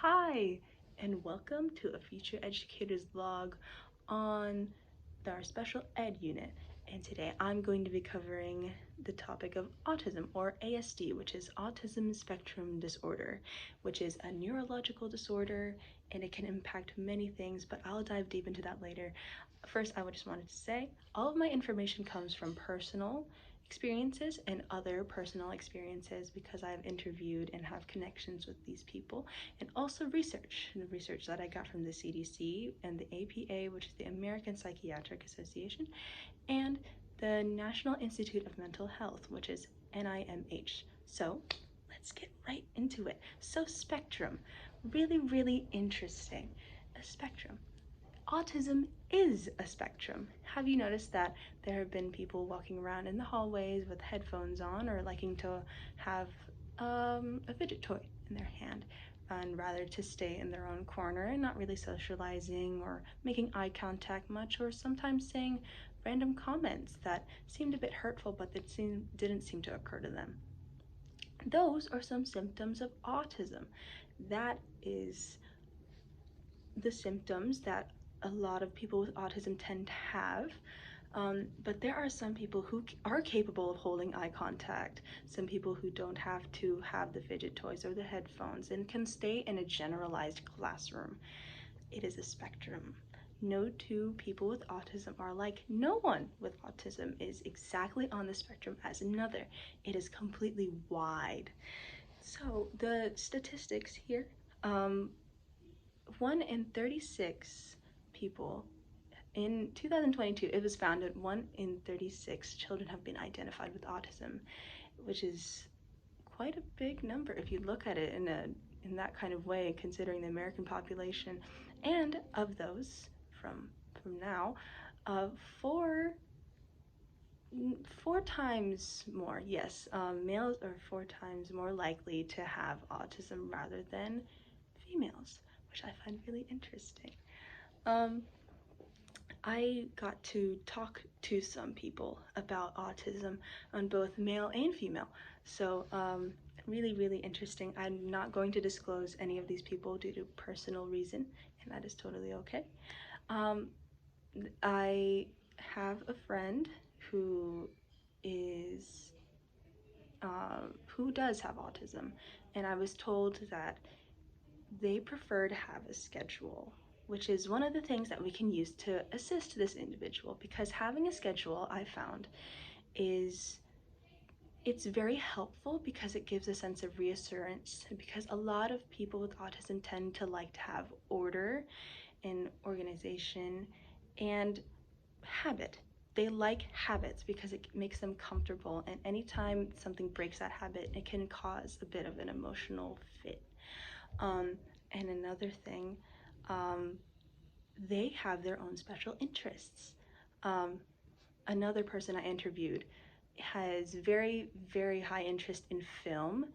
Hi, and welcome to a Future Educators vlog on our special ed unit. And today I'm going to be covering the topic of autism, or ASD, which is Autism Spectrum Disorder, which is a neurological disorder and it can impact many things, but I'll dive deep into that later. First, I just wanted to say all of my information comes from personal experiences and other personal experiences because I've interviewed and have connections with these people, and also the research that I got from the CDC and the APA, which is the American Psychiatric Association, and the National Institute of Mental Health, which is NIMH. So let's get right into it. So spectrum, really interesting. A spectrum. Autism is a spectrum. Have you noticed that there have been people walking around in the hallways with headphones on or liking to have a fidget toy in their hand, and rather to stay in their own corner and not really socializing or making eye contact much, or sometimes saying random comments that seemed a bit hurtful but that didn't seem to occur to them? Those are some symptoms of autism. That is the symptoms that a lot of people with autism tend to have. But there are some people who are capable of holding eye contact, some people who don't have to have the fidget toys or the headphones and can stay in a generalized classroom. It is a spectrum. No two people with autism are alike. No one with autism is exactly on the spectrum as another. It is completely wide. So the statistics here, 1 in 36 people in 2022, it was found that 1 in 36 children have been identified with autism, which is quite a big number if you look at it in that kind of way, considering the American population. And of those, from now, four times more, yes, males are 4 times more likely to have autism rather than females, which I find really interesting. I got to talk to some people about autism on both male and female, so really interesting. I'm not going to disclose any of these people due to personal reason, and that is totally okay. I have a friend who is who does have autism, and I was told that they prefer to have a schedule, which is one of the things that we can use to assist this individual, because having a schedule, I found, it's very helpful because it gives a sense of reassurance, because a lot of people with autism tend to like to have order and organization and habit. They like habits because it makes them comfortable, and anytime something breaks that habit, it can cause a bit of an emotional fit. And another thing, they have their own special interests. Another person I interviewed has very high interest in film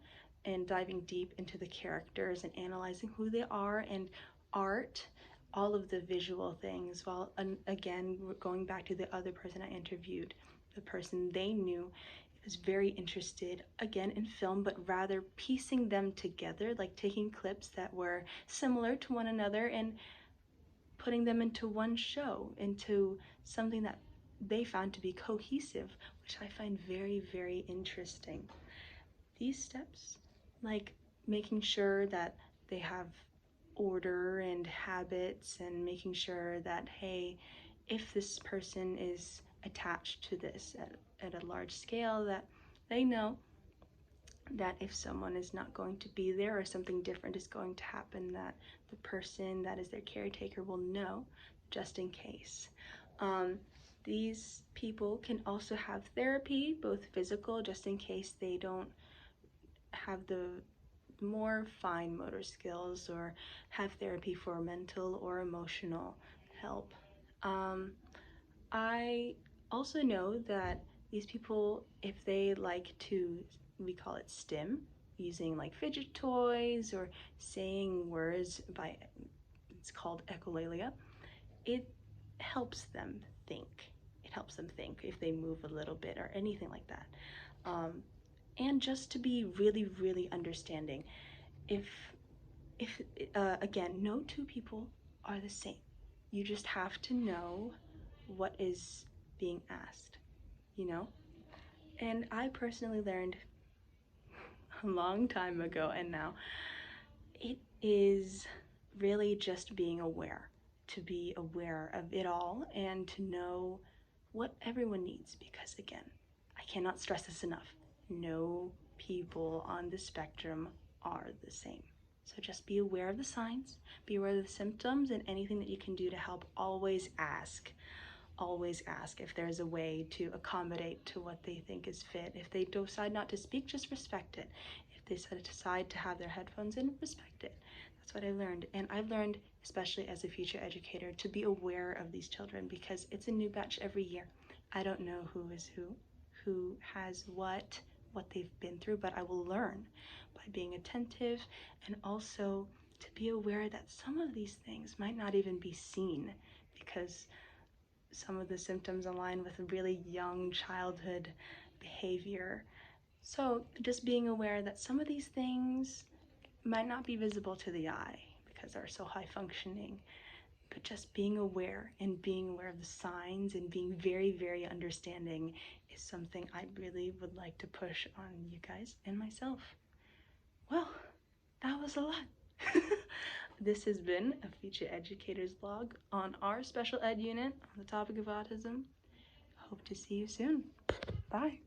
and diving deep into the characters and analyzing who they are, and art, all of the visual things. While again, going back to the other person I interviewed, the person they knew was very interested again in film, but rather piecing them together, like taking clips that were similar to one another and putting them into one show, into something that they found to be cohesive, which I find very interesting. These steps, like making sure that they have order and habits, and making sure that, hey, if this person is attached to this at a large scale, that they know that if someone is not going to be there or something different is going to happen, that the person that is their caretaker will know, just in case. These people can also have therapy, both physical, just in case they don't have the more fine motor skills, or have therapy for mental or emotional help. I also know that these people, if they like to, we call it stim, using like fidget toys or saying words by, it's called echolalia, it helps them think. It helps them think if they move a little bit or anything like that. And just to be really understanding, if Again, no two people are the same. You just have to know what is being asked, you know? And I personally learned a long time ago, and now it is really just being aware, to be aware of it all and to know what everyone needs, because again, I cannot stress this enough. No people on the spectrum are the same. So just be aware of the signs, be aware of the symptoms, and anything that you can do to help. Always ask. Always ask if there's a way to accommodate to what they think is fit. If they decide not to speak, just respect it. If they decide to have their headphones in, respect it. That's what I learned. And I've learned, especially as a future educator, to be aware of these children, because it's a new batch every year. I don't know who is who has what they've been through, but I will learn by being attentive, and also to be aware that some of these things might not even be seen, because some of the symptoms align with really young childhood behavior. So just being aware that some of these things might not be visible to the eye because they're so high functioning, but just being aware and being aware of the signs and being very, very understanding is something I really would like to push on you guys and myself. Well, that was a lot. This has been a Future Educator's Vlog on our special ed unit on the topic of autism. Hope to see you soon. Bye.